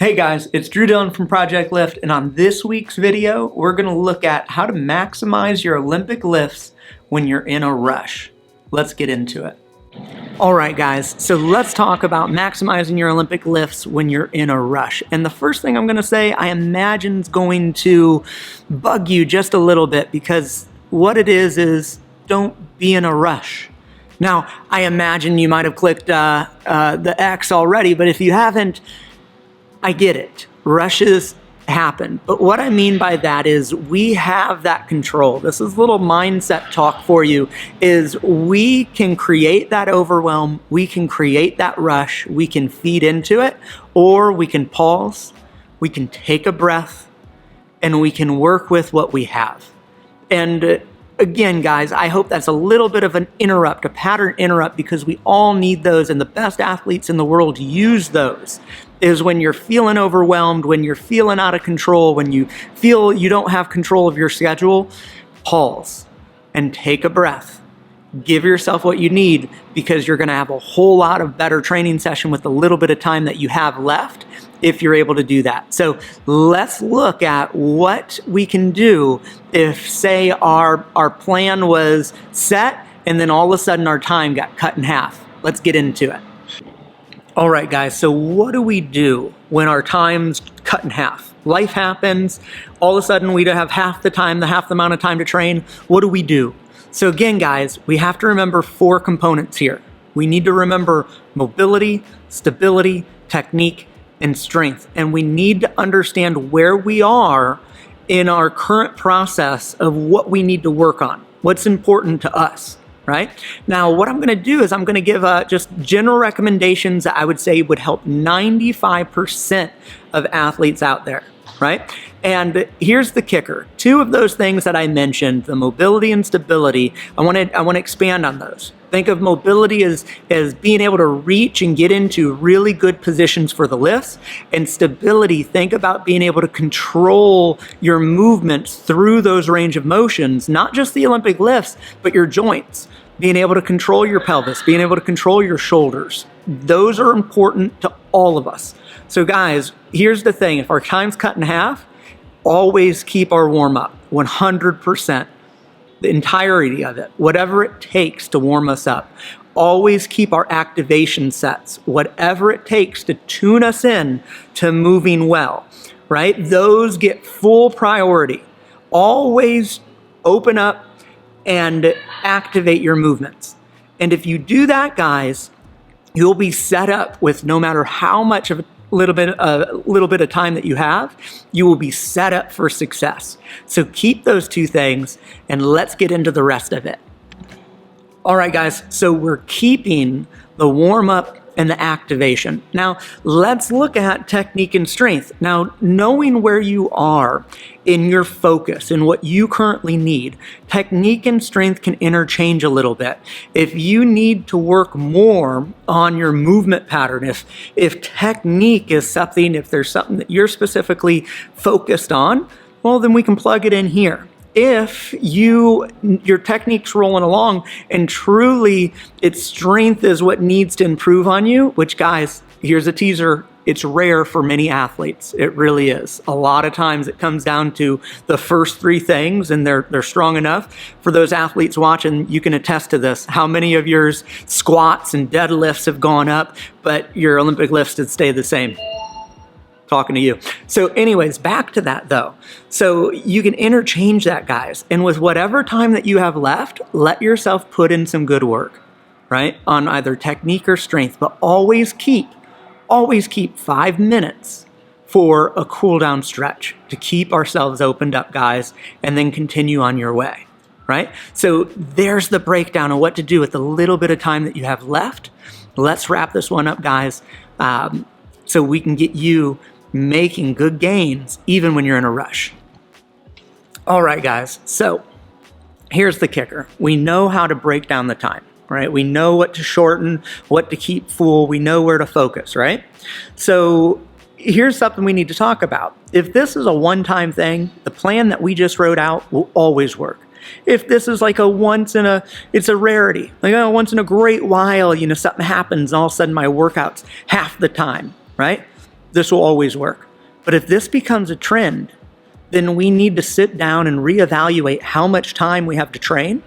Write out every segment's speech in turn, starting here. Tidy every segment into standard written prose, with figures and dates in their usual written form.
Hey guys, it's Drew Dillon from Project Lift, and on this week's video, we're going to look at how to maximize your Olympic lifts when you're in a rush. Let's get into it. Alright guys, so let's talk about maximizing your Olympic lifts when you're in a rush. And the first thing I'm going to say, I imagine is going to bug you just a little bit, because what it is don't be in a rush. Now, I imagine you might have clicked the X already, but if you haven't, I get it. Rushes happen. But what I mean by that is we have that control. This is a little mindset talk for you, is we can create that overwhelm, we can create that rush, we can feed into it, or we can pause, we can take a breath, and we can work with what we have. And again, guys, I hope that's a little bit of an interrupt, a pattern interrupt, because we all need those, and the best athletes in the world use those. Is when you're feeling overwhelmed, when you're feeling out of control, when you feel you don't have control of your schedule, pause and take a breath. Give yourself what you need, because you're going to have a whole lot of better training session with the little bit of time that you have left if you're able to do that. So let's look at what we can do if, say, our plan was set and then all of a sudden our time got cut in half. Let's get into it. All right, guys, so what do we do when our time's cut in half? Life happens. All of a sudden, we don't have half the amount of time to train. What do we do? So again, guys, we have to remember 4 components here. We need to remember mobility, stability, technique, and strength. And we need to understand where we are in our current process of what we need to work on, what's important to us. Right? Now, what I'm going to do is I'm going to give just general recommendations that I would say would help 95% of athletes out there, right? And here's the kicker. 2 of those things that I mentioned, the mobility and stability, I want to expand on those. Think of mobility as being able to reach and get into really good positions for the lifts, and stability, think about being able to control your movements through those range of motions, not just the Olympic lifts, but your joints. Being able to control your pelvis, being able to control your shoulders. Those are important to all of us. So guys, here's the thing. If our time's cut in half, always keep our warm-up 100%. The entirety of it, whatever it takes to warm us up. Always keep our activation sets, whatever it takes to tune us in to moving well, right? Those get full priority. Always open up and activate your movements. And if you do that, guys, you'll be set up with, no matter how much of a little bit of time that you have, you will be set up for success. So keep those 2 things, and let's get into the rest of it. All right, guys, so we're keeping the warm-up and the activation. Now, let's look at technique and strength. Now, knowing where you are in your focus and what you currently need, technique and strength can interchange a little bit. If you need to work more on your movement pattern, if technique is something, if there's something that you're specifically focused on, well, then we can plug it in here. If your technique's rolling along and truly its strength is what needs to improve on you, which, guys, here's a teaser, it's rare for many athletes. It really is. A lot of times it comes down to the first 3 things, and they're strong enough. For those athletes watching, you can attest to this. How many of your squats and deadlifts have gone up, but your Olympic lifts did stay the same? Talking to you. So anyways, back to that though. So you can interchange that, guys. And with whatever time that you have left, let yourself put in some good work, right? On either technique or strength, but always keep 5 minutes for a cool down stretch to keep ourselves opened up, guys, and then continue on your way, right? So there's the breakdown of what to do with the little bit of time that you have left. Let's wrap this one up, guys, so we can get you making good gains even when you're in a rush. All right, guys, so here's the kicker. We know how to break down the time, right? We know what to shorten, what to keep full. We know where to focus, right? So here's something we need to talk about. If this is a one-time thing, the plan that we just wrote out will always work. If this is like it's a rarity, like once in a great while, something happens and all of a sudden my workout's half the time, right? this will always work. But if this becomes a trend, then we need to sit down and reevaluate how much time we have to train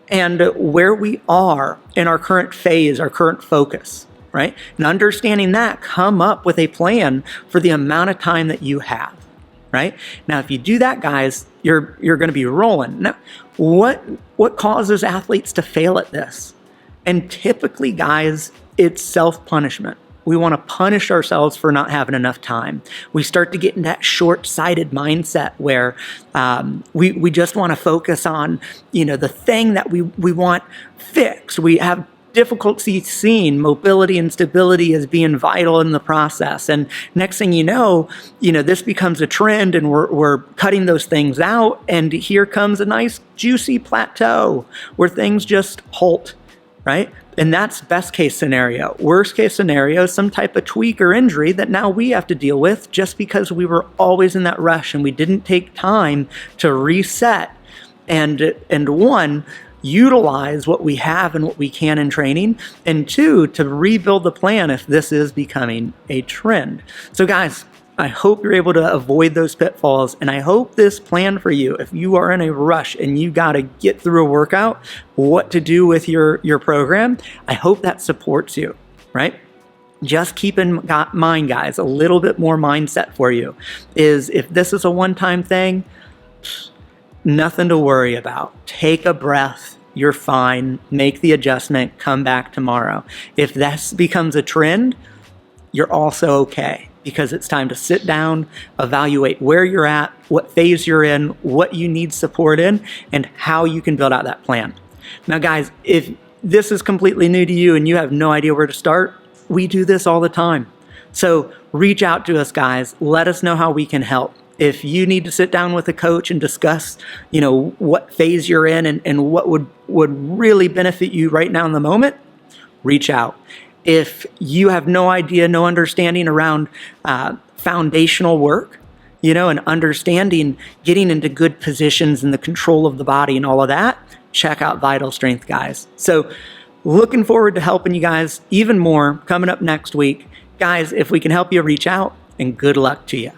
and where we are in our current phase, our current focus, right? And understanding that, come up with a plan for the amount of time that you have, right? Now, if you do that, guys, you're going to be rolling. Now, what causes athletes to fail at this? And typically, guys, it's self-punishment. We want to punish ourselves for not having enough time. We start to get in that short-sighted mindset where we just want to focus on, the thing that we want fixed. We have difficulty seeing mobility and stability as being vital in the process. And next thing you know, this becomes a trend and we're cutting those things out. And here comes a nice juicy plateau where things just halt, right? And that's best case scenario. Worst case scenario, some type of tweak or injury that now we have to deal with just because we were always in that rush and we didn't take time to reset and one, utilize what we have and what we can in training, and two, to rebuild the plan if this is becoming a trend. So guys, I hope you're able to avoid those pitfalls, and I hope this plan for you, if you are in a rush and you got to get through a workout, what to do with your program, I hope that supports you, right? Just keep in mind, guys, a little bit more mindset for you is if this is a one-time thing, nothing to worry about. Take a breath. You're fine. Make the adjustment. Come back tomorrow. If this becomes a trend, you're also okay because it's time to sit down, evaluate where you're at, what phase you're in, what you need support in, and how you can build out that plan. Now, guys, if this is completely new to you and you have no idea where to start, we do this all the time. So reach out to us, guys. Let us know how we can help. If you need to sit down with a coach and discuss, what phase you're in and what would really benefit you right now in the moment, reach out. If you have no idea, no understanding around foundational work, and understanding getting into good positions and the control of the body and all of that, check out Vital Strength, guys. So looking forward to helping you guys even more coming up next week. Guys, if we can help you, reach out, and good luck to you.